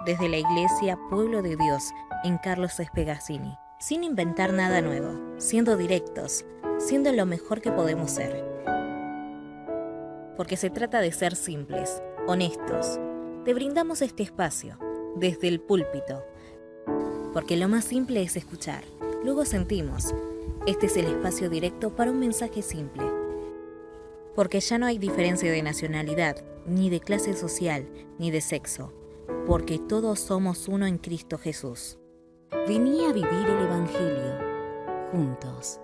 desde la Iglesia Pueblo de Dios en Carlos Espegazzini. Sin inventar nada nuevo, siendo directos, siendo lo mejor que podemos ser. Porque se trata de ser simples, honestos. Te brindamos este espacio, desde el púlpito. Porque lo más simple es escuchar, luego sentimos. Este es el espacio directo para un mensaje simple. Porque ya no hay diferencia de nacionalidad, ni de clase social, ni de sexo. Porque todos somos uno en Cristo Jesús. Vení a vivir el Evangelio, juntos.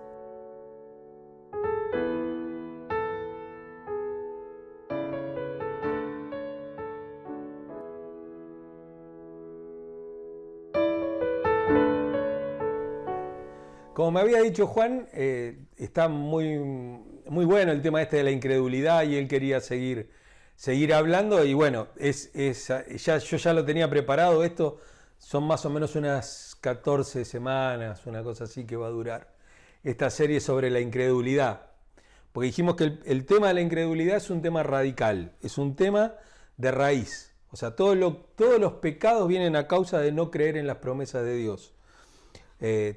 Como me había dicho Juan, está muy bueno el tema este de la incredulidad y él quería seguir hablando y bueno, yo ya lo tenía preparado. Esto son más o menos unas 14 semanas, una cosa así que va a durar esta serie sobre la incredulidad. Porque dijimos que el tema de la incredulidad es un tema radical, es un tema de raíz. O sea, todos los pecados vienen a causa de no creer en las promesas de Dios.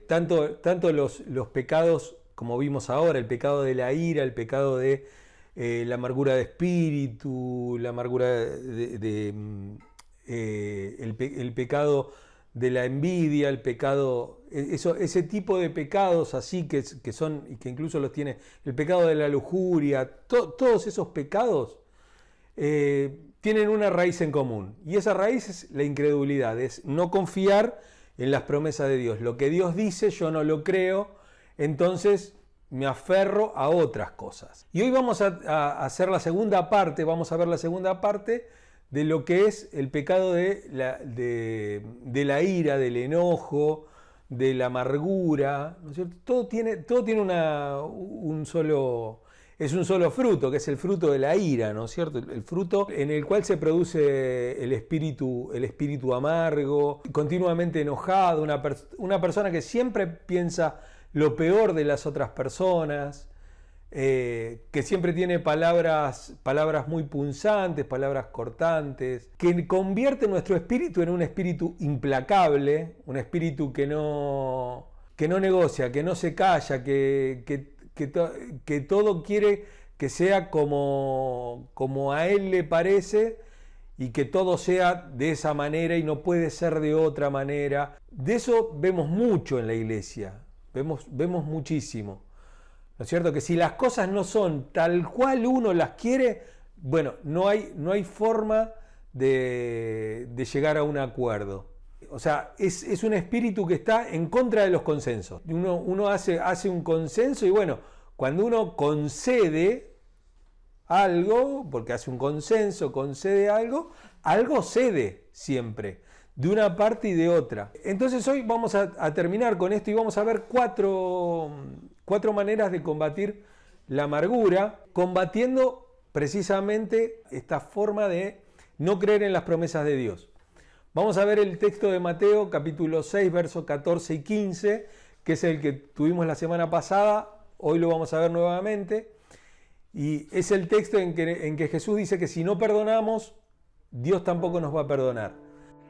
Tanto los pecados, como vimos ahora, el pecado de la ira, el pecado de la amargura de espíritu, la amargura el pecado de la envidia, el pecado, ese tipo de pecados así que son, y que incluso los tiene, el pecado de la lujuria, todos esos pecados tienen una raíz en común. Y esa raíz es la incredulidad, es no confiar en las promesas de Dios. Lo que Dios dice yo no lo creo, entonces me aferro a otras cosas. Y hoy vamos a hacer la segunda parte, vamos a ver la segunda parte de lo que es el pecado de la ira, del enojo, de la amargura, ¿no es cierto? Todo tiene un solo fruto, que es el fruto de la ira, ¿no es cierto? El fruto en el cual se produce el espíritu amargo, continuamente enojado, una persona que siempre piensa lo peor de las otras personas, que siempre tiene palabras muy punzantes, palabras cortantes, que convierte nuestro espíritu en un espíritu implacable, un espíritu que no negocia, que no se calla, que todo quiere que sea como a él le parece y que todo sea de esa manera y no puede ser de otra manera. De eso vemos mucho en la iglesia, vemos muchísimo, ¿no es cierto? Que si las cosas no son tal cual uno las quiere, bueno, no hay forma de llegar a un acuerdo. O sea, es un espíritu que está en contra de los consensos. Uno hace un consenso y bueno, cuando uno concede algo, porque hace un consenso, concede algo cede siempre, de una parte y de otra. Entonces hoy vamos a terminar con esto y vamos a ver cuatro maneras de combatir la amargura, combatiendo precisamente esta forma de no creer en las promesas de Dios. Vamos a ver el texto de Mateo, capítulo 6, versos 14 y 15, que es el que tuvimos la semana pasada, hoy lo vamos a ver nuevamente, y es el texto en que Jesús dice que si no perdonamos, Dios tampoco nos va a perdonar.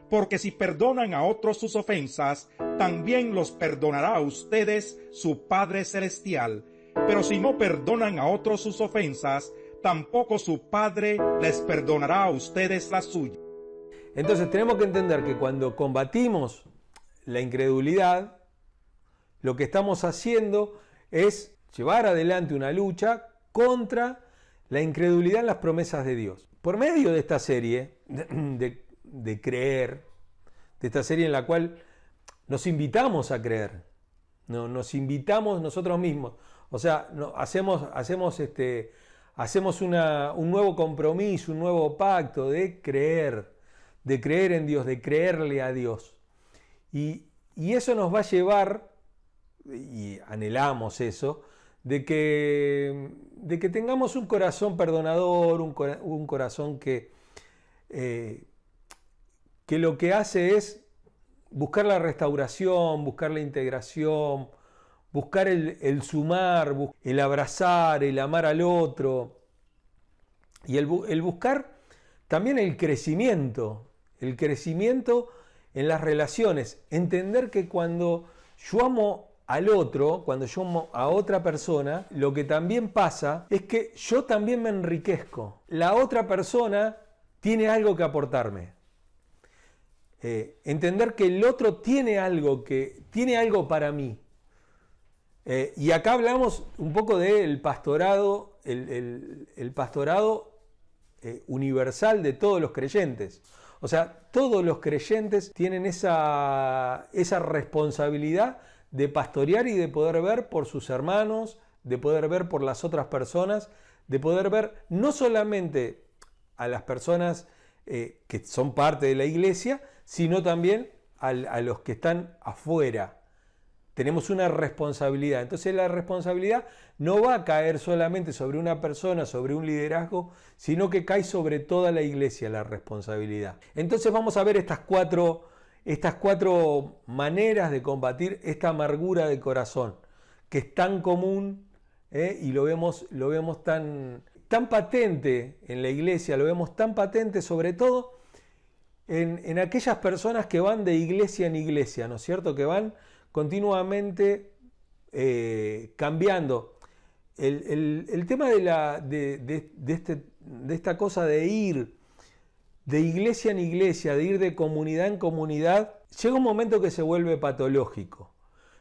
Porque si perdonan a otros sus ofensas, también los perdonará a ustedes su Padre Celestial. Pero si no perdonan a otros sus ofensas, tampoco su Padre les perdonará a ustedes las suyas. Entonces tenemos que entender que cuando combatimos la incredulidad, lo que estamos haciendo es llevar adelante una lucha contra la incredulidad en las promesas de Dios. Por medio de esta serie de creer, de esta serie en la cual nos invitamos a creer, nos invitamos nosotros mismos, o sea, hacemos un nuevo compromiso, un nuevo pacto de creer en Dios, de creerle a Dios. Y eso nos va a llevar, y anhelamos eso, de que tengamos un corazón perdonador, un corazón que lo que hace es buscar la restauración, buscar la integración, buscar el sumar, el abrazar, el amar al otro, y el buscar también el crecimiento el crecimiento en las relaciones, entender que cuando yo amo al otro, cuando yo amo a otra persona, lo que también pasa es que yo también me enriquezco. La otra persona tiene algo que aportarme. Entender que el otro tiene algo para mí. Y acá hablamos un poco del pastorado, el pastorado universal de todos los creyentes. O sea, todos los creyentes tienen esa responsabilidad de pastorear y de poder ver por sus hermanos, de poder ver por las otras personas, de poder ver no solamente a las personas que son parte de la iglesia, sino también a los que están afuera. Tenemos una responsabilidad. Entonces la responsabilidad no va a caer solamente sobre una persona, sobre un liderazgo, sino que cae sobre toda la iglesia la responsabilidad. Entonces vamos a ver estas cuatro maneras de combatir esta amargura de corazón, que es tan común y lo vemos tan patente en la iglesia, lo vemos tan patente sobre todo en aquellas personas que van de iglesia en iglesia, ¿no es cierto? Que van continuamente cambiando. El tema de esta cosa de ir de iglesia en iglesia, de ir de comunidad en comunidad, llega un momento que se vuelve patológico.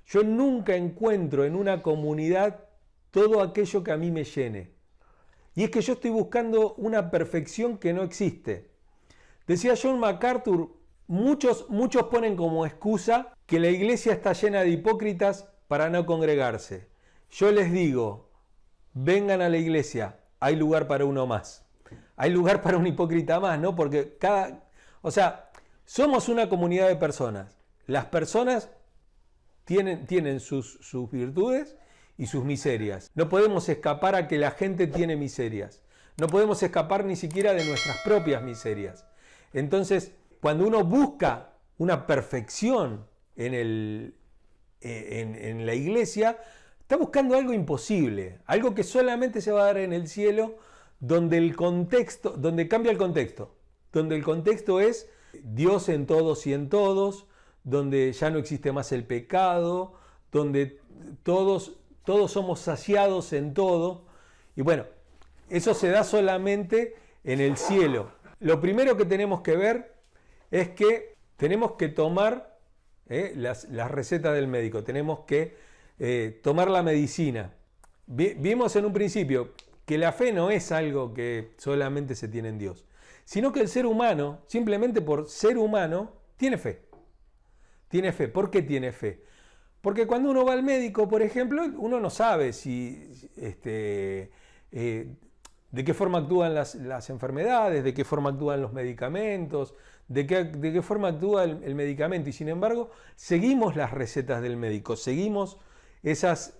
Yo nunca encuentro en una comunidad todo aquello que a mí me llene. Y es que yo estoy buscando una perfección que no existe. Decía John MacArthur, muchos ponen como excusa que la iglesia está llena de hipócritas para no congregarse. Yo les digo, vengan a la iglesia, hay lugar para uno más. Hay lugar para un hipócrita más, ¿no? Porque somos una comunidad de personas. Las personas tienen sus virtudes y sus miserias. No podemos escapar a que la gente tiene miserias. No podemos escapar ni siquiera de nuestras propias miserias. Entonces, cuando uno busca una perfección en la iglesia, está buscando algo imposible, algo que solamente se va a dar en el cielo, donde cambia el contexto, donde el contexto es Dios en todos y en todos, donde ya no existe más el pecado, donde todos somos saciados en todo. Y bueno, eso se da solamente en el cielo. Lo primero que tenemos que ver es que tenemos que tomar las recetas del médico, tenemos que tomar la medicina. Vimos en un principio que la fe no es algo que solamente se tiene en Dios, sino que el ser humano, simplemente por ser humano, tiene fe. Tiene fe. ¿Por qué tiene fe? Porque cuando uno va al médico, por ejemplo, uno no sabe de qué forma actúan las enfermedades, de qué forma actúan los medicamentos, de qué forma actúa el medicamento. Y sin embargo, seguimos las recetas del médico, seguimos esas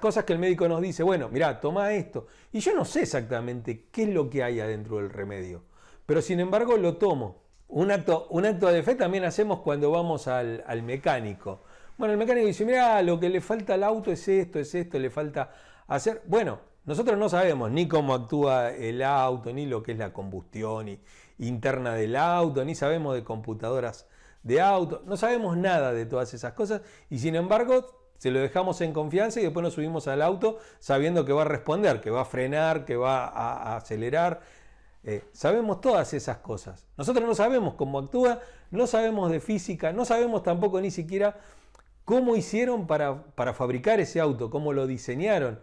cosas que el médico nos dice, bueno, mirá, toma esto. Y yo no sé exactamente qué es lo que hay adentro del remedio, pero sin embargo lo tomo. Un acto de fe también hacemos cuando vamos al mecánico. Bueno, el mecánico dice, mirá, lo que le falta al auto es esto, le falta hacer. Bueno, nosotros no sabemos ni cómo actúa el auto, ni lo que es la combustión interna del auto, ni sabemos de computadoras de auto, no sabemos nada de todas esas cosas y sin embargo se lo dejamos en confianza y después nos subimos al auto sabiendo que va a responder, que va a frenar, que va a acelerar. Sabemos todas esas cosas. Nosotros no sabemos cómo actúa, no sabemos de física, no sabemos tampoco ni siquiera cómo hicieron para fabricar ese auto, cómo lo diseñaron.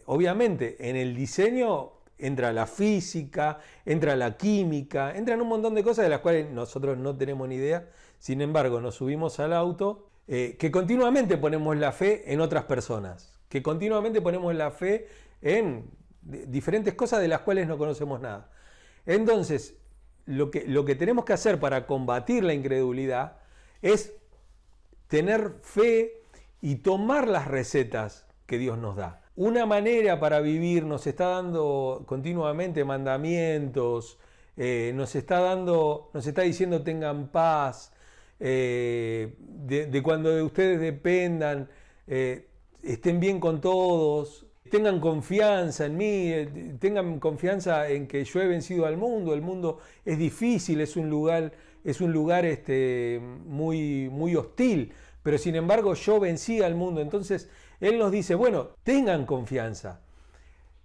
Obviamente en el diseño entra la física, entra la química, entran un montón de cosas de las cuales nosotros no tenemos ni idea. Sin embargo, nos subimos al auto, que continuamente ponemos la fe en otras personas, que continuamente ponemos la fe en diferentes cosas de las cuales no conocemos nada. Entonces, lo que tenemos que hacer para combatir la incredulidad es tener fe y tomar las recetas que Dios nos da. Una manera para vivir, nos está dando continuamente mandamientos, nos está diciendo tengan paz, de cuando de ustedes dependan, estén bien con todos, tengan confianza en mí, tengan confianza en que yo he vencido al mundo. El mundo es difícil, es un lugar muy, muy hostil, pero sin embargo yo vencí al mundo. Entonces Él nos dice, bueno, tengan confianza.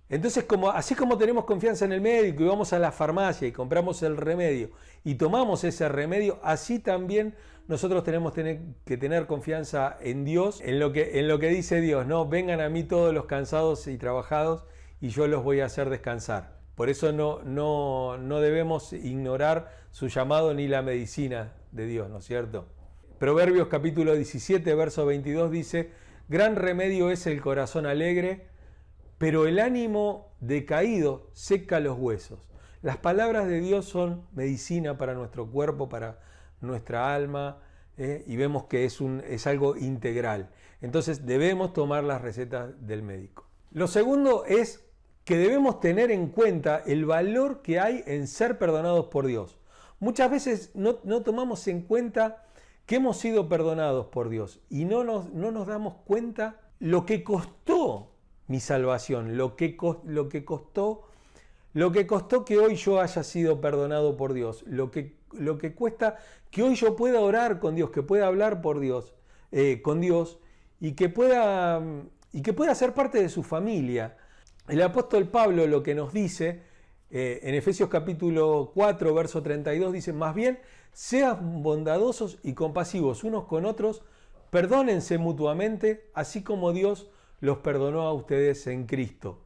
Entonces, así como tenemos confianza en el médico y vamos a la farmacia y compramos el remedio y tomamos ese remedio, así también nosotros tenemos que tener confianza en Dios, en lo que dice Dios, ¿no? Vengan a mí todos los cansados y trabajados y yo los voy a hacer descansar. Por eso no debemos ignorar su llamado ni la medicina de Dios, ¿no es cierto? Proverbios capítulo 17, verso 22 dice, gran remedio es el corazón alegre, pero el ánimo decaído seca los huesos. Las palabras de Dios son medicina para nuestro cuerpo, para nuestra alma, y vemos que es algo integral. Entonces debemos tomar las recetas del médico. Lo segundo es que debemos tener en cuenta el valor que hay en ser perdonados por Dios. Muchas veces no tomamos en cuenta que hemos sido perdonados por Dios y no nos damos cuenta lo que costó mi salvación, lo que costó que hoy yo haya sido perdonado por Dios, lo que cuesta que hoy yo pueda orar con Dios, que pueda hablar con Dios y que pueda ser parte de su familia. El apóstol Pablo lo que nos dice en Efesios capítulo 4, verso 32, dice, más bien sean bondadosos y compasivos unos con otros, perdónense mutuamente, así como Dios los perdonó a ustedes en Cristo.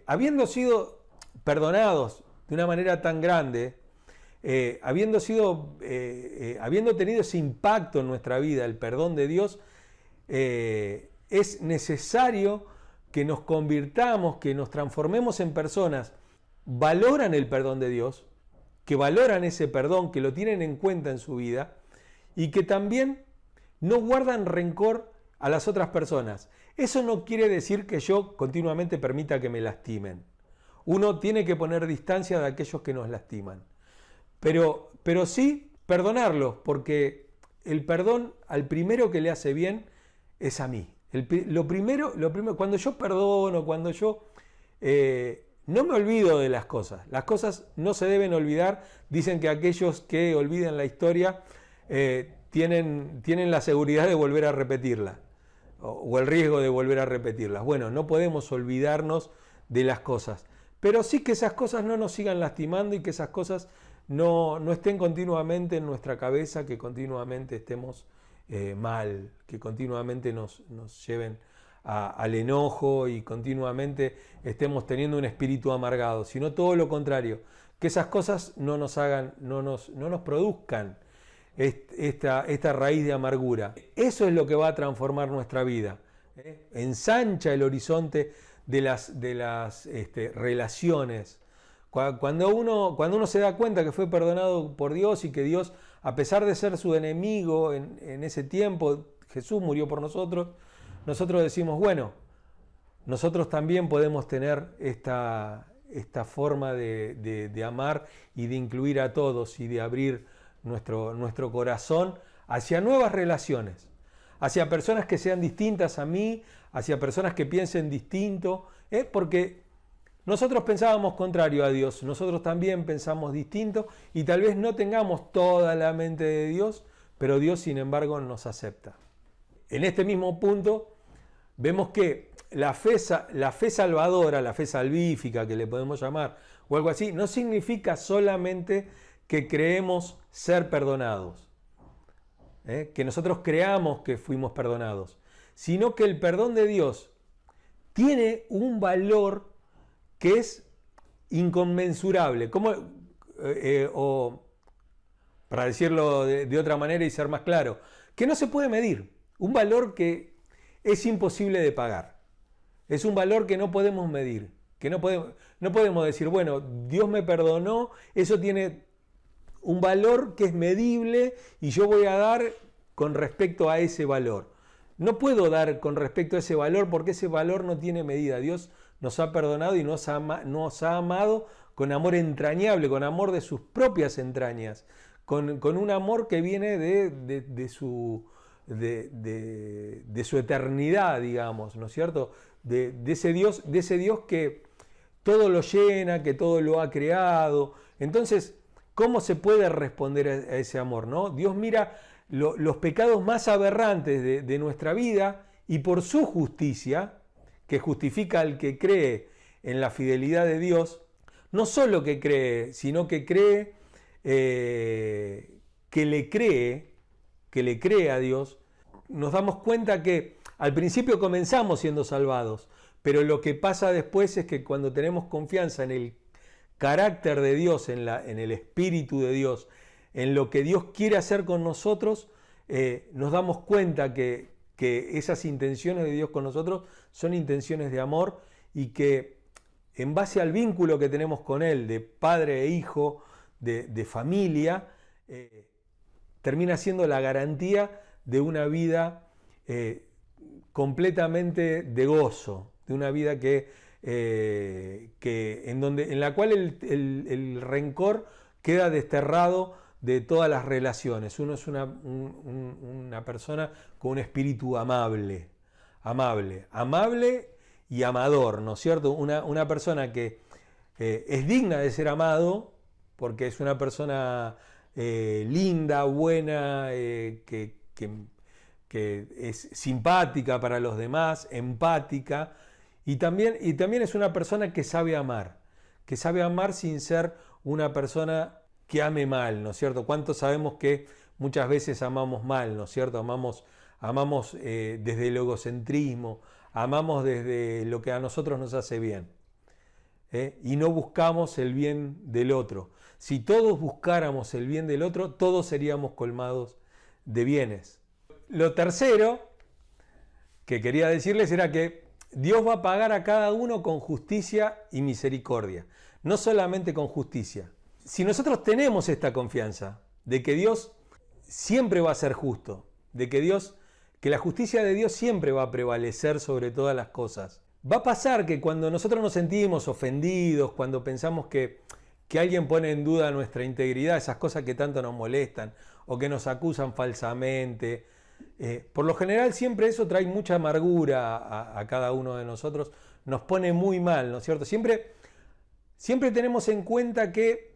Habiendo sido perdonados de una manera tan grande, habiendo tenido ese impacto en nuestra vida, el perdón de Dios, es necesario que nos convirtamos, que nos transformemos en personas, valoran el perdón de Dios, que valoran ese perdón, que lo tienen en cuenta en su vida y que también no guardan rencor a las otras personas. Eso no quiere decir que yo continuamente permita que me lastimen. Uno tiene que poner distancia de aquellos que nos lastiman. Pero sí perdonarlos, porque el perdón al primero que le hace bien es a mí. Lo primero, cuando yo perdono, cuando yo no me olvido de las cosas no se deben olvidar. Dicen que aquellos que olvidan la historia tienen la seguridad de volver a repetirla, o el riesgo de volver a repetirlas. Bueno, no podemos olvidarnos de las cosas, pero sí que esas cosas no nos sigan lastimando y que esas cosas no estén continuamente en nuestra cabeza, que continuamente estemos mal, que continuamente nos lleven al enojo y continuamente estemos teniendo un espíritu amargado, sino todo lo contrario, que esas cosas no nos produzcan esta raíz de amargura. Eso es lo que va a transformar nuestra vida. Ensancha el horizonte de las relaciones. Cuando uno se da cuenta que fue perdonado por Dios y que Dios, a pesar de ser su enemigo en ese tiempo, Jesús murió por nosotros, nosotros decimos, bueno, nosotros también podemos tener esta forma de amar y de incluir a todos y de abrir nuestro corazón hacia nuevas relaciones, hacia personas que sean distintas a mí, hacia personas que piensen distinto, porque nosotros pensábamos contrario a Dios, nosotros también pensamos distinto y tal vez no tengamos toda la mente de Dios, pero Dios sin embargo nos acepta. En este mismo punto vemos que la fe salvadora, la fe salvífica que le podemos llamar o algo así, no significa solamente que creemos ser perdonados, que nosotros creamos que fuimos perdonados, sino que el perdón de Dios tiene un valor que es inconmensurable, o para decirlo de otra manera y ser más claro, que no se puede medir, un valor que es imposible de pagar, es un valor que no podemos medir, que no podemos decir, bueno, Dios me perdonó, eso tiene un valor que es medible y yo voy a dar con respecto a ese valor. No puedo dar con respecto a ese valor porque ese valor no tiene medida. Dios nos ha perdonado y nos ha amado con amor entrañable, con amor de sus propias entrañas, con un amor que viene de de su eternidad, digamos, ¿no es cierto? De ese Dios que todo lo llena, que todo lo ha creado. Entonces, ¿cómo se puede responder a ese amor, no? Dios mira los pecados más aberrantes de nuestra vida y por su justicia, que justifica al que cree en la fidelidad de Dios, no solo que cree, sino que cree, que le cree a Dios, nos damos cuenta que al principio comenzamos siendo salvados, pero lo que pasa después es que cuando tenemos confianza en el carácter de Dios, en el Espíritu de Dios, en lo que Dios quiere hacer con nosotros, nos damos cuenta que esas intenciones de Dios con nosotros son intenciones de amor y que en base al vínculo que tenemos con Él, de padre e hijo, de familia, termina siendo la garantía de una vida completamente de gozo, de una vida en la cual el rencor queda desterrado de todas las relaciones. Uno es una persona con un espíritu amable y amador, ¿no es cierto? Una persona que es digna de ser amado porque es una persona linda, buena, que es simpática para los demás, empática, y también es una persona que sabe amar sin ser una persona que ame mal, ¿no es cierto? ¿Cuántos sabemos que muchas veces amamos mal, ¿no es cierto? Amamos desde el egocentrismo, amamos desde lo que a nosotros nos hace bien, y no buscamos el bien del otro. Si todos buscáramos el bien del otro, todos seríamos colmados de bienes. Lo tercero que quería decirles era que Dios va a pagar a cada uno con justicia y misericordia, no solamente con justicia. Si nosotros tenemos esta confianza de que Dios siempre va a ser justo, de que la justicia de Dios siempre va a prevalecer sobre todas las cosas, va a pasar que cuando nosotros nos sentimos ofendidos, cuando pensamos que alguien pone en duda nuestra integridad, esas cosas que tanto nos molestan o que nos acusan falsamente, por lo general siempre eso trae mucha amargura a cada uno de nosotros, nos pone muy mal, ¿no es cierto? Siempre tenemos en cuenta que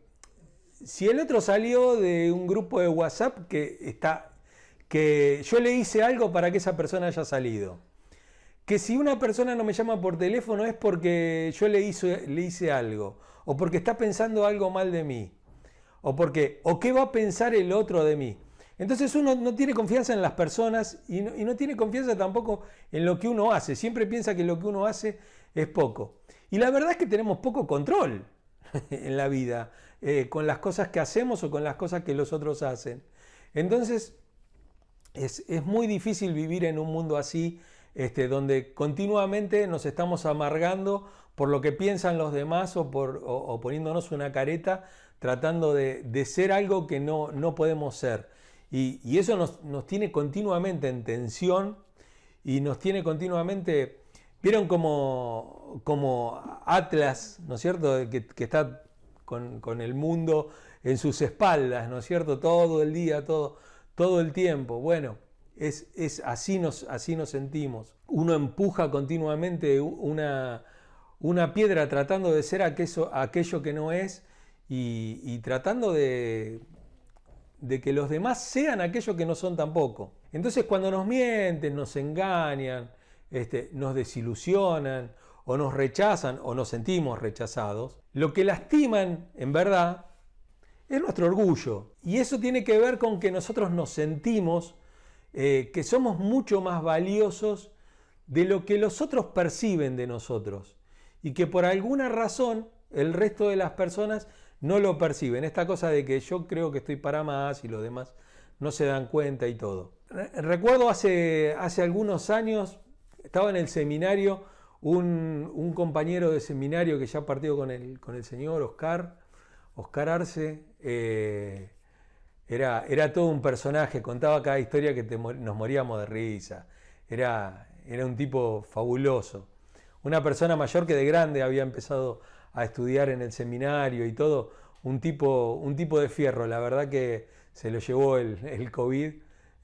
si el otro salió de un grupo de WhatsApp que yo le hice algo para que esa persona haya salido, que si una persona no me llama por teléfono es porque yo le hice algo, o porque está pensando algo mal de mí, o qué va a pensar el otro de mí. Entonces uno no tiene confianza en las personas y no tiene confianza tampoco en lo que uno hace. Siempre piensa que lo que uno hace es poco. Y la verdad es que tenemos poco control en la vida, con las cosas que hacemos o con las cosas que los otros hacen. Entonces es muy difícil vivir en un mundo así, donde continuamente nos estamos amargando por lo que piensan los demás o poniéndonos una careta, tratando de ser algo que no podemos ser. Y eso nos tiene continuamente en tensión y nos tiene continuamente... ¿Vieron como Atlas, ¿no es cierto?, que está con el mundo en sus espaldas, ¿no es cierto?, todo el día, todo el tiempo. Bueno, así nos sentimos. Uno empuja continuamente una piedra tratando de ser aquello que no es y tratando de que los demás sean aquello que no son tampoco. Entonces cuando nos mienten, nos engañan, nos desilusionan o nos rechazan o nos sentimos rechazados, lo que lastiman en verdad es nuestro orgullo. Y eso tiene que ver con que nosotros nos sentimos que somos mucho más valiosos de lo que los otros perciben de nosotros y que por alguna razón el resto de las personas no lo perciben. Esta cosa de que yo creo que estoy para más y los demás no se dan cuenta y todo. Recuerdo hace algunos años, estaba en el seminario, un compañero de seminario que ya partió con el señor Oscar Arce, era todo un personaje, contaba cada historia que nos moríamos de risa. Era un tipo fabuloso. Una persona mayor que de grande había empezado a estudiar en el seminario y todo, un tipo de fierro. La verdad que se lo llevó el COVID,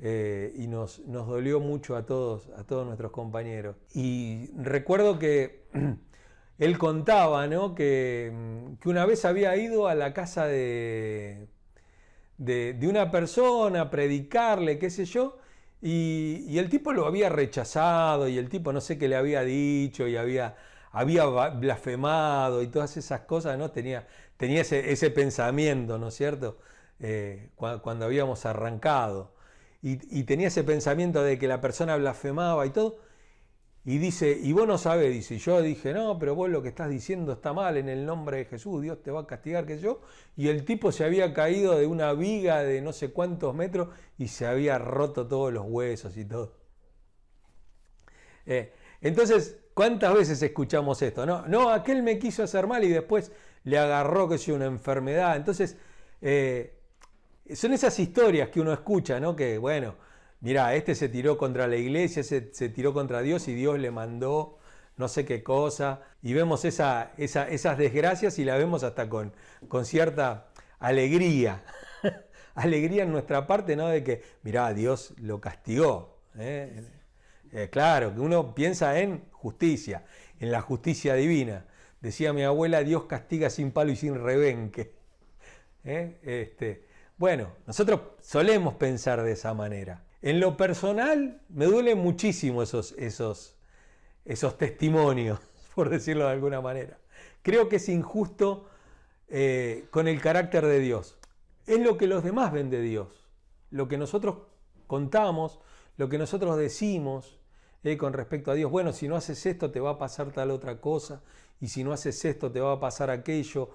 y nos dolió mucho a todos nuestros compañeros. Y recuerdo que él contaba, ¿no?, que una vez había ido a la casa de una persona a predicarle, qué sé yo, y el tipo lo había rechazado, y el tipo no sé qué le había dicho, y había blasfemado y todas esas cosas, ¿no? Tenía ese pensamiento, ¿no es cierto? Cuando habíamos arrancado. Y tenía ese pensamiento de que la persona blasfemaba y todo. Y dice, y vos no sabés, dice, yo dije, no, pero vos lo que estás diciendo está mal, en el nombre de Jesús, Dios te va a castigar, qué sé yo. Y el tipo se había caído de una viga de no sé cuántos metros y se había roto todos los huesos y todo. Entonces, ¿cuántas veces escuchamos esto? No, aquel me quiso hacer mal y después le agarró, que sea una enfermedad. Entonces, son esas historias que uno escucha, ¿no? Que, bueno, mirá, este se tiró contra la iglesia, se tiró contra Dios y Dios le mandó no sé qué cosa. Y vemos esas desgracias y la vemos hasta con cierta alegría. Alegría en nuestra parte, ¿no? De que, mirá, Dios lo castigó. Claro, que uno piensa en justicia, en la justicia divina. Decía mi abuela, Dios castiga sin palo y sin rebenque. Bueno, nosotros solemos pensar de esa manera. En lo personal, me duelen muchísimo esos testimonios, por decirlo de alguna manera. Creo que es injusto con el carácter de Dios. Es lo que los demás ven de Dios, lo que nosotros contamos, lo que nosotros decimos con respecto a Dios. Bueno, si no haces esto te va a pasar tal otra cosa, y si no haces esto te va a pasar aquello.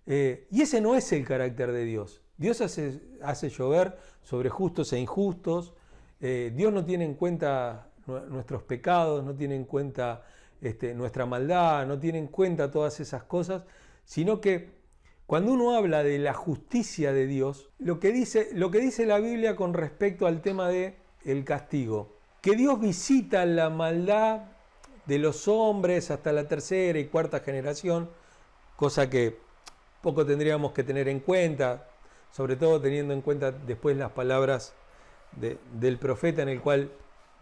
Y ese no es el carácter de Dios. Dios hace llover sobre justos e injustos. Dios no tiene en cuenta nuestros pecados, no tiene en cuenta nuestra maldad, no tiene en cuenta todas esas cosas, sino que cuando uno habla de la justicia de Dios, lo que dice la Biblia con respecto al tema del castigo, que Dios visita la maldad de los hombres hasta la tercera y cuarta generación, cosa que poco tendríamos que tener en cuenta, sobre todo teniendo en cuenta después las palabras del profeta, en el cual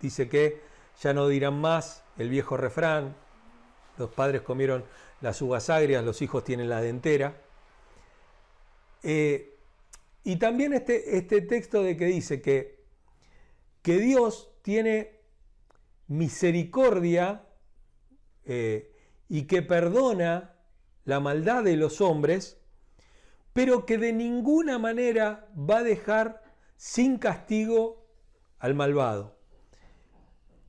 dice que ya no dirán más el viejo refrán, los padres comieron las uvas agrias, los hijos tienen la dentera. Y también este texto de que dice que Dios tiene misericordia y que perdona la maldad de los hombres, pero que de ninguna manera va a dejar sin castigo al malvado.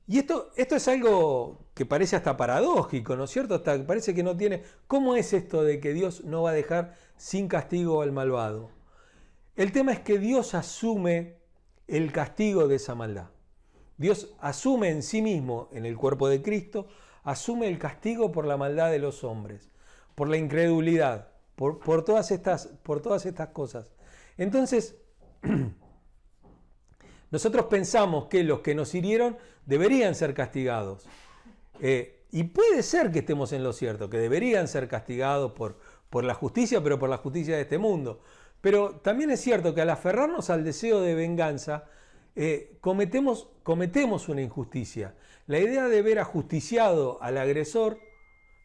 Y esto es algo que parece hasta paradójico, ¿no es cierto? Hasta parece que no tiene... ¿Cómo es esto de que Dios no va a dejar sin castigo al malvado? El tema es que Dios asume el castigo de esa maldad. Dios asume en sí mismo, en el cuerpo de Cristo, asume el castigo por la maldad de los hombres, por la incredulidad, por todas estas cosas. Entonces, nosotros pensamos que los que nos hirieron deberían ser castigados. Y puede ser que estemos en lo cierto, que deberían ser castigados por la justicia, pero por la justicia de este mundo. Pero también es cierto que al aferrarnos al deseo de venganza, cometemos una injusticia. La idea de ver ajusticiado al agresor,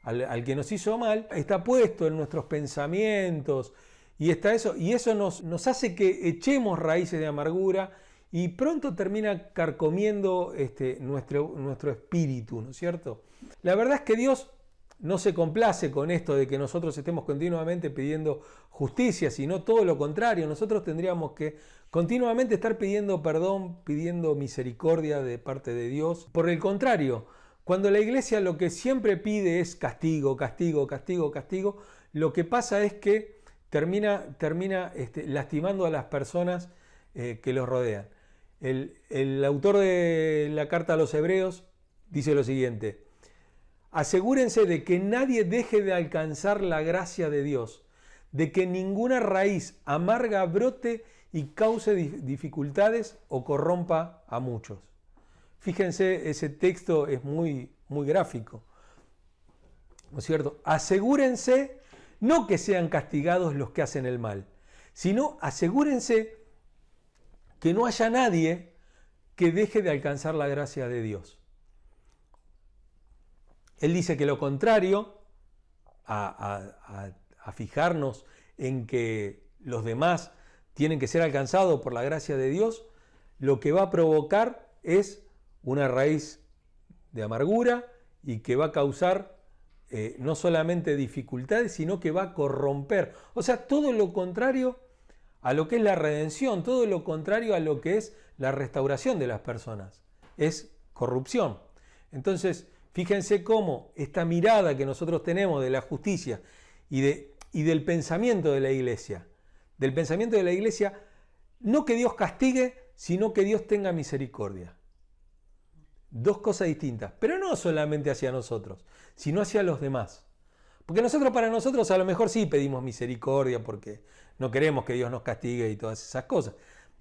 al que nos hizo mal, está puesto en nuestros pensamientos y eso nos hace que echemos raíces de amargura y pronto termina carcomiendo nuestro espíritu, ¿no es cierto? La verdad es que Dios no se complace con esto de que nosotros estemos continuamente pidiendo justicia, sino todo lo contrario. Nosotros tendríamos que continuamente estar pidiendo perdón, pidiendo misericordia de parte de Dios. Por el contrario, cuando la iglesia lo que siempre pide es castigo, castigo, castigo, castigo, lo que pasa es que termina lastimando a las personas que los rodean. El autor de la carta a los Hebreos dice lo siguiente: asegúrense de que nadie deje de alcanzar la gracia de Dios, de que ninguna raíz amarga brote y cause dificultades o corrompa a muchos. Fíjense, ese texto es muy, muy gráfico, ¿no es cierto? Asegúrense no que sean castigados los que hacen el mal, sino asegúrense que no haya nadie que deje de alcanzar la gracia de Dios. Él dice que lo contrario a fijarnos en que los demás tienen que ser alcanzados por la gracia de Dios, lo que va a provocar es una raíz de amargura y que va a causar no solamente dificultades, sino que va a corromper. O sea, todo lo contrario a lo que es la redención, todo lo contrario a lo que es la restauración de las personas. Es corrupción. Entonces, fíjense cómo esta mirada que nosotros tenemos de la justicia y del pensamiento de la iglesia, no que Dios castigue, sino que Dios tenga misericordia. Dos cosas distintas, pero no solamente hacia nosotros, sino hacia los demás. Porque para nosotros a lo mejor sí pedimos misericordia porque no queremos que Dios nos castigue y todas esas cosas.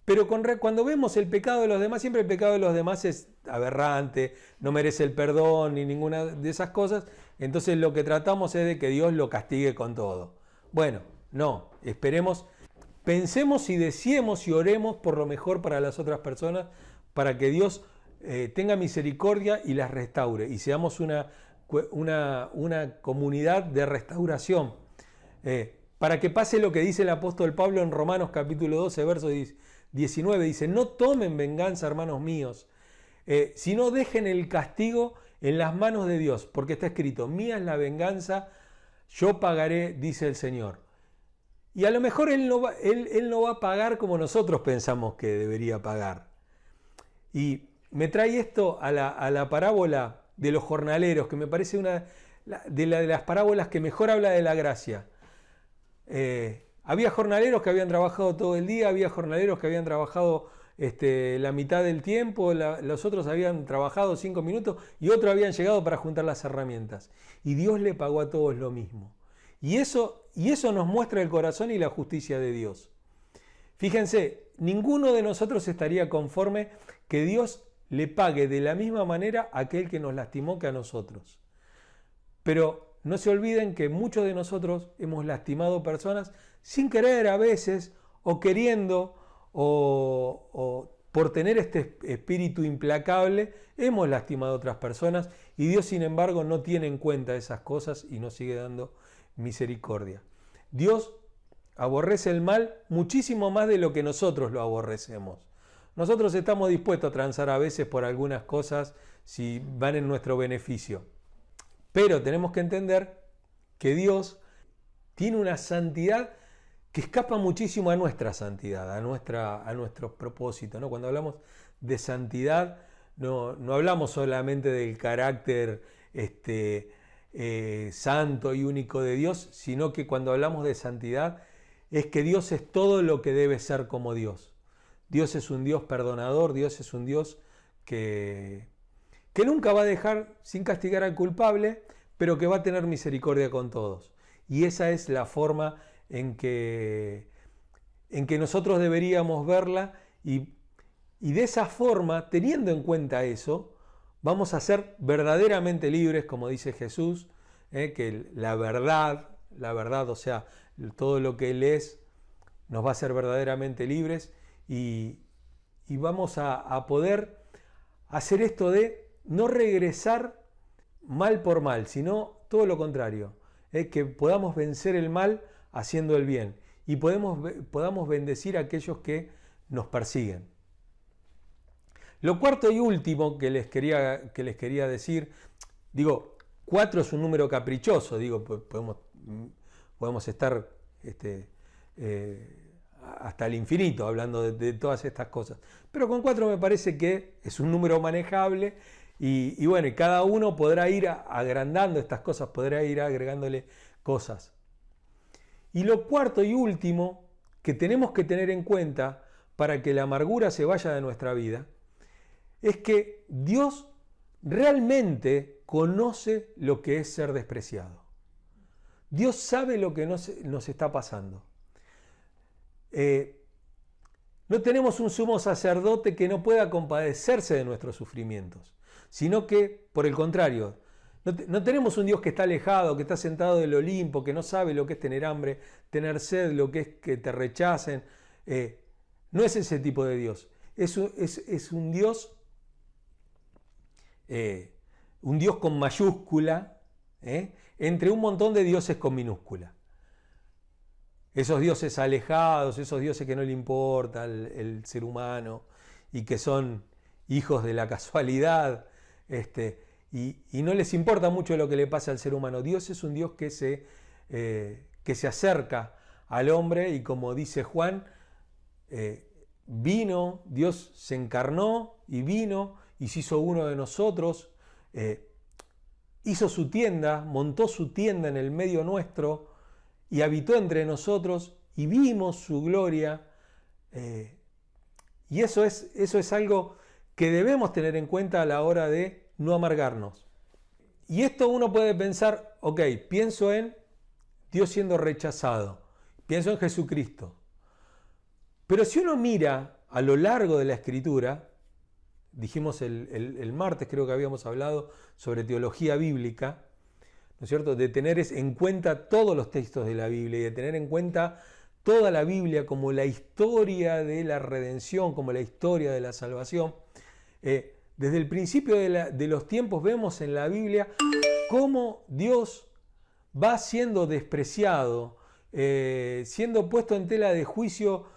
Pero cuando vemos el pecado de los demás, siempre el pecado de los demás es aberrante, no merece el perdón ni ninguna de esas cosas. Entonces lo que tratamos es de que Dios lo castigue con todo. Bueno, no, esperemos, pensemos y deseemos y oremos por lo mejor para las otras personas, para que Dios tenga misericordia y las restaure y seamos una comunidad de restauración. Para que pase lo que dice el apóstol Pablo en Romanos capítulo 12, verso 19, dice: no tomen venganza, hermanos míos, sino dejen el castigo en las manos de Dios, porque está escrito: mía es la venganza, yo pagaré, dice el Señor. Y a lo mejor Él no va a pagar como nosotros pensamos que debería pagar. Y me trae esto a la parábola de los jornaleros, que me parece una de las parábolas que mejor habla de la gracia. Había jornaleros que habían trabajado todo el día, había jornaleros que habían trabajado la mitad del tiempo, los otros habían trabajado 5 minutos y otros habían llegado para juntar las herramientas. Y Dios le pagó a todos lo mismo. Y eso nos muestra el corazón y la justicia de Dios. Fíjense, ninguno de nosotros estaría conforme que Dios le pague de la misma manera a aquel que nos lastimó que a nosotros. Pero no se olviden que muchos de nosotros hemos lastimado personas sin querer a veces, o queriendo, o por tener este espíritu implacable, hemos lastimado a otras personas y Dios, sin embargo, no tiene en cuenta esas cosas y nos sigue dando misericordia. Dios aborrece el mal muchísimo más de lo que nosotros lo aborrecemos. Nosotros estamos dispuestos a transar a veces por algunas cosas si van en nuestro beneficio. Pero tenemos que entender que Dios tiene una santidad que escapa muchísimo a nuestra santidad, a nuestro propósito, ¿no? Cuando hablamos de santidad, no hablamos solamente del carácter santo y único de Dios, sino que cuando hablamos de santidad es que Dios es todo lo que debe ser como Dios. Dios es un Dios perdonador, Dios es un Dios que nunca va a dejar sin castigar al culpable, pero que va a tener misericordia con todos. Y esa es la forma en que nosotros deberíamos verla, y de esa forma, teniendo en cuenta eso, vamos a ser verdaderamente libres, como dice Jesús, que la verdad, o sea, todo lo que Él es, nos va a hacer verdaderamente libres, y vamos a poder hacer esto de no regresar mal por mal, sino todo lo contrario, que podamos vencer el mal haciendo el bien y podamos bendecir a aquellos que nos persiguen. Lo cuarto y último que les quería decir, 4 es un número caprichoso, podemos estar hasta el infinito hablando de todas estas cosas, pero con 4 me parece que es un número manejable. Y bueno, y cada uno podrá ir agrandando estas cosas, podrá ir agregándole cosas. Y lo cuarto y último que tenemos que tener en cuenta para que la amargura se vaya de nuestra vida es que Dios realmente conoce lo que es ser despreciado. Dios sabe lo que nos está pasando. No tenemos un sumo sacerdote que no pueda compadecerse de nuestros sufrimientos, sino que, por el contrario, no tenemos un Dios que está alejado, que está sentado del Olimpo, que no sabe lo que es tener hambre, tener sed, lo que es que te rechacen. No es ese tipo de Dios. es un Dios con mayúscula, entre un montón de dioses con minúscula. Esos dioses alejados, esos dioses que no le importa el ser humano y que son hijos de la casualidad, y no les importa mucho lo que le pasa al ser humano. Dios es un Dios que se acerca al hombre y, como dice Juan, Dios se encarnó y vino y se hizo uno de nosotros, hizo su tienda, montó su tienda en el medio nuestro y habitó entre nosotros y vimos su gloria. Y eso es algo que debemos tener en cuenta a la hora de no amargarnos. Y esto uno puede pensar, ok, pienso en Dios siendo rechazado, pienso en Jesucristo. Pero si uno mira a lo largo de la Escritura, dijimos el martes, creo que habíamos hablado sobre teología bíblica, ¿no es cierto?, de tener en cuenta todos los textos de la Biblia y de tener en cuenta toda la Biblia como la historia de la redención, como la historia de la salvación. Desde el principio de los tiempos vemos en la Biblia cómo Dios va siendo despreciado, siendo puesto en tela de juicio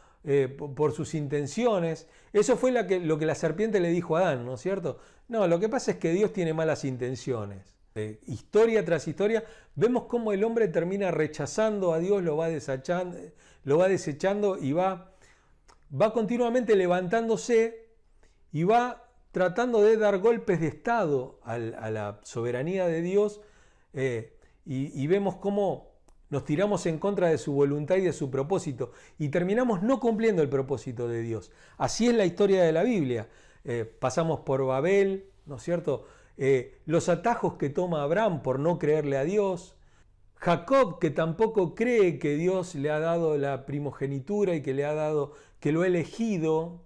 por sus intenciones. Eso fue lo que la serpiente le dijo a Adán, ¿no es cierto? No, lo que pasa es que Dios tiene malas intenciones. Historia tras historia, vemos cómo el hombre termina rechazando a Dios, lo va desechando y va continuamente levantándose y va tratando de dar golpes de estado a la soberanía de Dios, y vemos cómo nos tiramos en contra de su voluntad y de su propósito y terminamos no cumpliendo el propósito de Dios. Así es la historia de la Biblia. Pasamos por Babel, ¿no es cierto? Los atajos que toma Abraham por no creerle a Dios. Jacob, que tampoco cree que Dios le ha dado la primogenitura y que lo ha elegido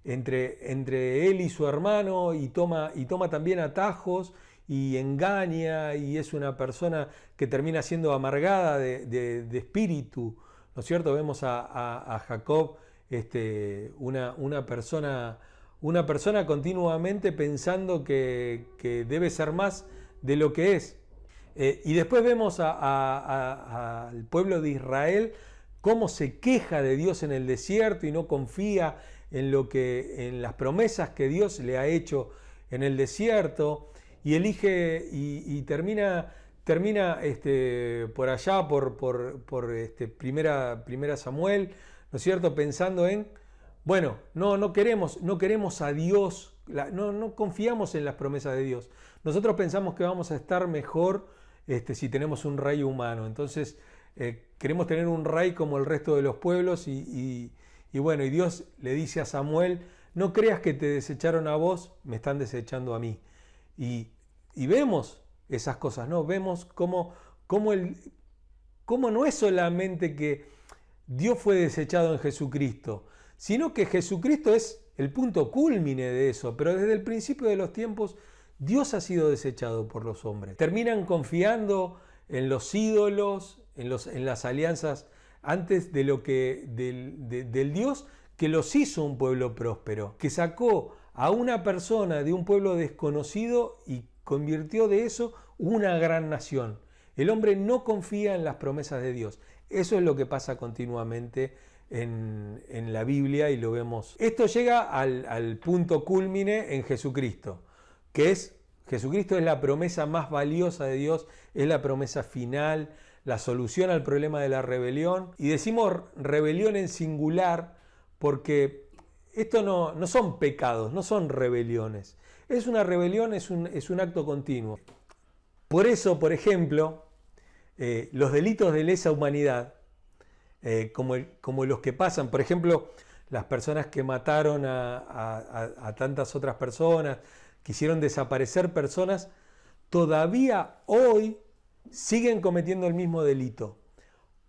entre él y su hermano, y toma también atajos y engaña, y es una persona que termina siendo amargada de espíritu, ¿no es cierto? Vemos a Jacob, una persona continuamente pensando que debe ser más de lo que es. Y después vemos al pueblo de Israel cómo se queja de Dios en el desierto y no confía en las promesas que Dios le ha hecho en el desierto, y elige y termina por allá por primera Samuel, ¿no es cierto?, pensando en, bueno, no queremos a Dios, no confiamos en las promesas de Dios. Nosotros pensamos que vamos a estar mejor si tenemos un rey humano. Entonces queremos tener un rey como el resto de los pueblos, y bueno, y Dios le dice a Samuel, no creas que te desecharon a vos, me están desechando a mí. Y vemos esas cosas, ¿no? Vemos cómo no es solamente que Dios fue desechado en Jesucristo, sino que Jesucristo es el punto cúlmine de eso, pero desde el principio de los tiempos Dios ha sido desechado por los hombres. Terminan confiando en los ídolos, en las alianzas, antes del Dios que los hizo un pueblo próspero, que sacó a una persona de un pueblo desconocido y convirtió de eso una gran nación. El hombre no confía en las promesas de Dios. Eso es lo que pasa continuamente en la Biblia, y lo vemos. Esto llega al punto cúlmine en Jesucristo, Jesucristo es la promesa más valiosa de Dios, es la promesa final, la solución al problema de la rebelión. Y decimos rebelión en singular porque esto no son pecados, no son rebeliones. Es una rebelión, es un acto continuo. Por eso, por ejemplo, los delitos de lesa humanidad, como los que pasan, por ejemplo, las personas que mataron a tantas otras personas, que hicieron desaparecer personas, todavía hoy siguen cometiendo el mismo delito.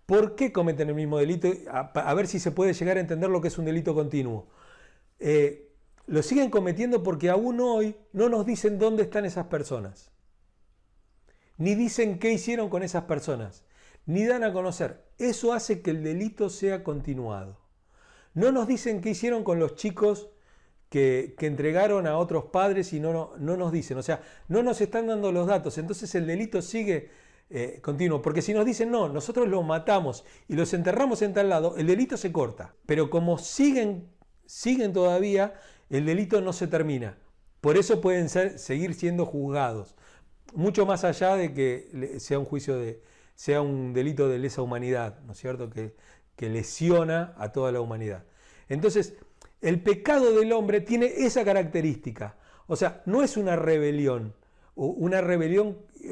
¿Por qué cometen el mismo delito? A ver si se puede llegar a entender lo que es un delito continuo. Lo siguen cometiendo porque aún hoy no nos dicen dónde están esas personas, ni dicen qué hicieron con esas personas, ni dan a conocer. Eso hace que el delito sea continuado. No nos dicen qué hicieron con los chicos que entregaron a otros padres y no nos dicen, o sea, no nos están dando los datos, entonces el delito sigue continuo, porque si nos dicen no, nosotros los matamos y los enterramos en tal lado, el delito se corta, pero como siguen todavía, el delito no se termina, por eso pueden seguir siendo juzgados, mucho más allá de que sea un juicio sea un delito de lesa humanidad, ¿no es cierto?, que lesiona a toda la humanidad. Entonces, el pecado del hombre tiene esa característica. O sea, no es una rebelión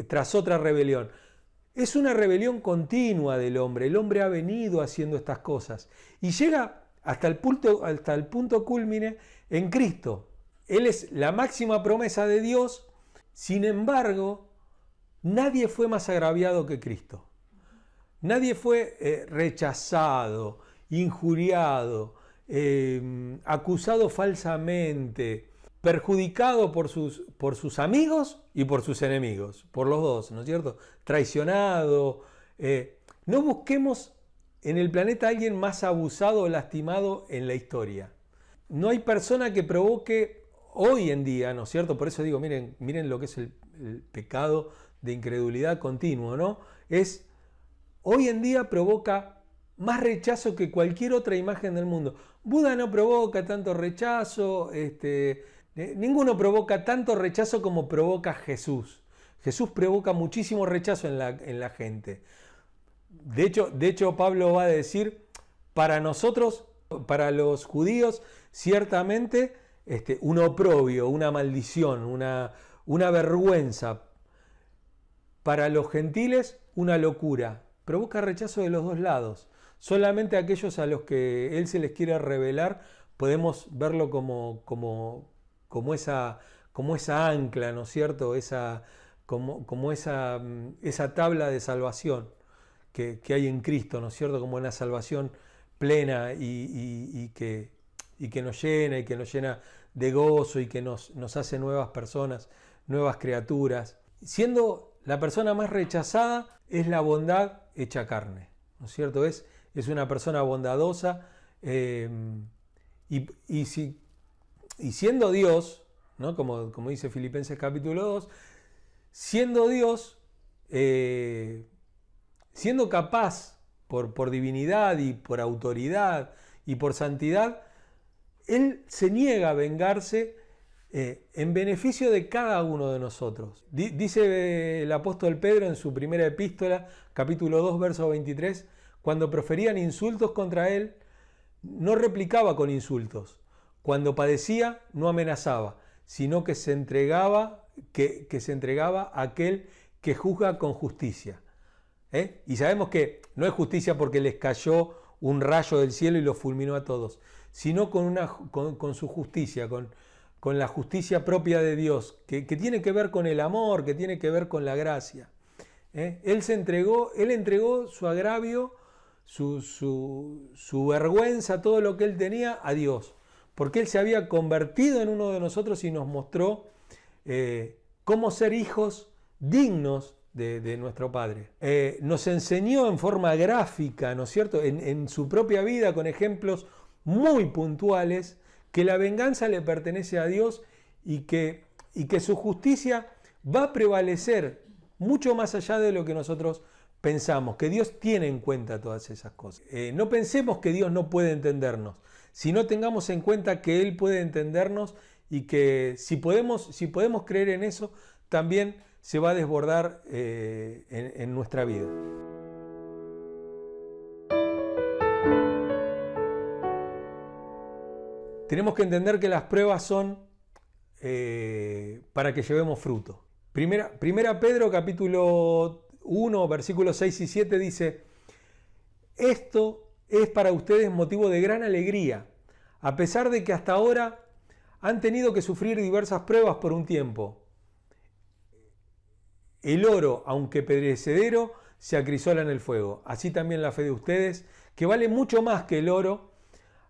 tras otra rebelión. Es una rebelión continua del hombre. El hombre ha venido haciendo estas cosas. Y llega hasta el punto cúlmine en Cristo. Él es la máxima promesa de Dios. Sin embargo, nadie fue más agraviado que Cristo. Nadie fue rechazado, injuriado, acusado falsamente, perjudicado por sus amigos y por sus enemigos, por los dos, ¿no es cierto? Traicionado. No busquemos en el planeta a alguien más abusado o lastimado en la historia. No hay persona que provoque hoy en día, ¿no es cierto? Por eso digo, miren lo que es el pecado de incredulidad continuo, ¿no? Hoy en día provoca más rechazo que cualquier otra imagen del mundo. Buda no provoca tanto rechazo, ninguno provoca tanto rechazo como provoca Jesús. Jesús provoca muchísimo rechazo en la gente. De hecho, Pablo va a decir, para nosotros, para los judíos, ciertamente un oprobio, una maldición, una vergüenza. Para los gentiles, una locura. Provoca rechazo de los dos lados. Solamente aquellos a los que él se les quiere revelar podemos verlo como esa ancla, ¿no es cierto? Como esa tabla de salvación que hay en Cristo, ¿no es cierto? Como una salvación plena y que nos llena y que nos llena de gozo y que nos hace nuevas personas, nuevas criaturas. Siendo la persona más rechazada es la bondad hecha carne, ¿no es cierto? Es una persona bondadosa y siendo Dios, ¿no? Como dice Filipenses capítulo 2, siendo Dios, siendo capaz por divinidad y por autoridad y por santidad, Él se niega a vengarse en beneficio de cada uno de nosotros. Dice el apóstol Pedro en su primera epístola, capítulo 2, verso 23, cuando proferían insultos contra él, no replicaba con insultos. Cuando padecía, no amenazaba, sino que se entregaba a aquel que juzga con justicia. Y sabemos que no es justicia porque les cayó un rayo del cielo y los fulminó a todos, sino con su justicia, con la justicia propia de Dios, que tiene que ver con el amor, que tiene que ver con la gracia. Él entregó su agravio, su vergüenza, todo lo que él tenía a Dios, porque él se había convertido en uno de nosotros y nos mostró cómo ser hijos dignos de nuestro Padre. Nos enseñó en forma gráfica, ¿no es cierto?, en su propia vida, con ejemplos muy puntuales, que la venganza le pertenece a Dios y que su justicia va a prevalecer mucho más allá de lo que nosotros pensamos, que Dios tiene en cuenta todas esas cosas. No pensemos que Dios no puede entendernos, sino tengamos en cuenta que Él puede entendernos y que si podemos creer en eso, también se va a desbordar en nuestra vida. Tenemos que entender que las pruebas son para que llevemos fruto. Primera Pedro capítulo 1, versículos 6 y 7 dice: esto es para ustedes motivo de gran alegría, a pesar de que hasta ahora han tenido que sufrir diversas pruebas por un tiempo. El oro, aunque perecedero, se acrisola en el fuego. Así también la fe de ustedes, que vale mucho más que el oro,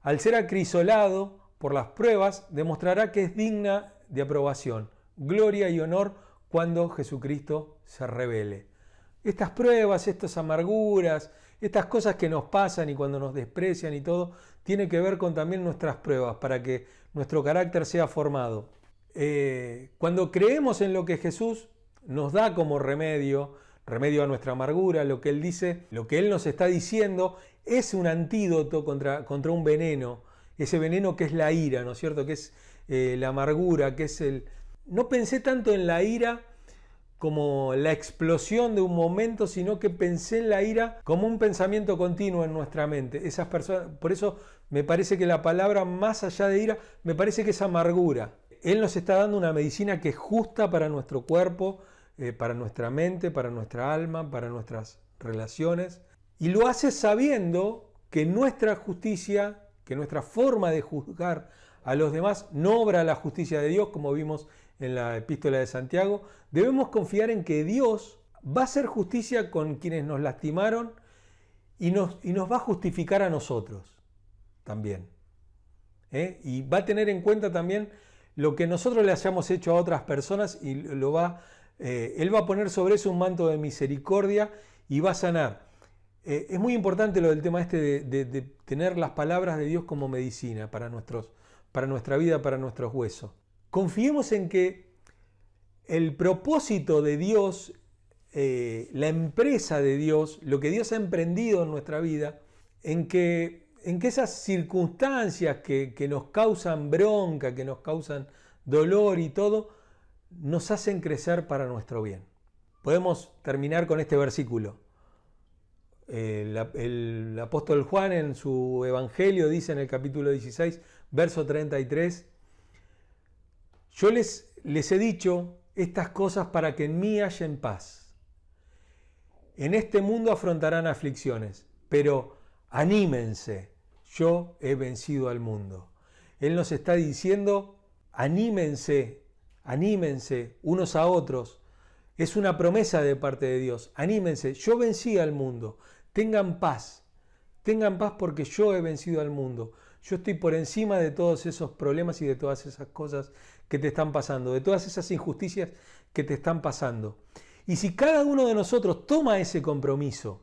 al ser acrisolado por las pruebas, demostrará que es digna de aprobación, gloria y honor cuando Jesucristo se revele. estas pruebas, estas amarguras, estas cosas que nos pasan y cuando nos desprecian y todo, tiene que ver con también nuestras pruebas para que nuestro carácter sea formado. Cuando creemos en lo que Jesús nos da como remedio a nuestra amargura, lo que Él dice, lo que Él nos está diciendo es un antídoto contra un veneno, ese veneno que es la ira, ¿no es cierto? Que es la amargura, que es el... No pensé tanto en la ira como la explosión de un momento, sino que pensé en la ira como un pensamiento continuo en nuestra mente. Esas personas, por eso me parece que la palabra más allá de ira, me parece que es amargura. Él nos está dando una medicina que es justa para nuestro cuerpo, para nuestra mente, para nuestra alma, para nuestras relaciones. Y lo hace sabiendo que nuestra justicia, que nuestra forma de juzgar a los demás no obra la justicia de Dios, como vimos en la epístola de Santiago. Debemos confiar en que Dios va a hacer justicia con quienes nos lastimaron y nos va a justificar a nosotros también. Y va a tener en cuenta también lo que nosotros le hayamos hecho a otras personas y Él va a poner sobre eso un manto de misericordia y va a sanar. Es muy importante lo del tema de tener las palabras de Dios como medicina para nuestra vida, para nuestros huesos. Confiemos en que el propósito de Dios, la empresa de Dios, lo que Dios ha emprendido en nuestra vida, en que esas circunstancias que nos causan bronca, que nos causan dolor y todo, nos hacen crecer para nuestro bien. Podemos terminar con este versículo. El apóstol Juan en su evangelio dice en el capítulo 16, verso 33, yo les he dicho estas cosas para que en mí hallen paz. En este mundo afrontarán aflicciones, pero anímense, yo he vencido al mundo. Él nos está diciendo, anímense unos a otros. Es una promesa de parte de Dios. Anímense, yo vencí al mundo. Tengan paz porque yo he vencido al mundo. Yo estoy por encima de todos esos problemas y de todas esas cosas que te están pasando, de todas esas injusticias que te están pasando. Y si cada uno de nosotros toma ese compromiso,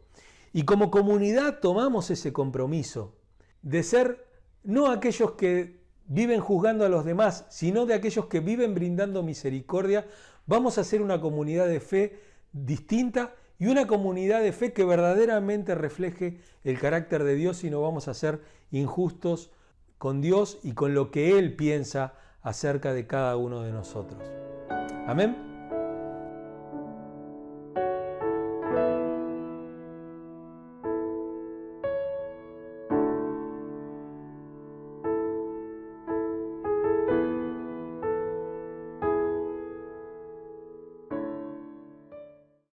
y como comunidad tomamos ese compromiso de ser no aquellos que viven juzgando a los demás, sino de aquellos que viven brindando misericordia, vamos a ser una comunidad de fe distinta y una comunidad de fe que verdaderamente refleje el carácter de Dios y no vamos a ser injustos con Dios y con lo que Él piensa acerca de cada uno de nosotros. Amén.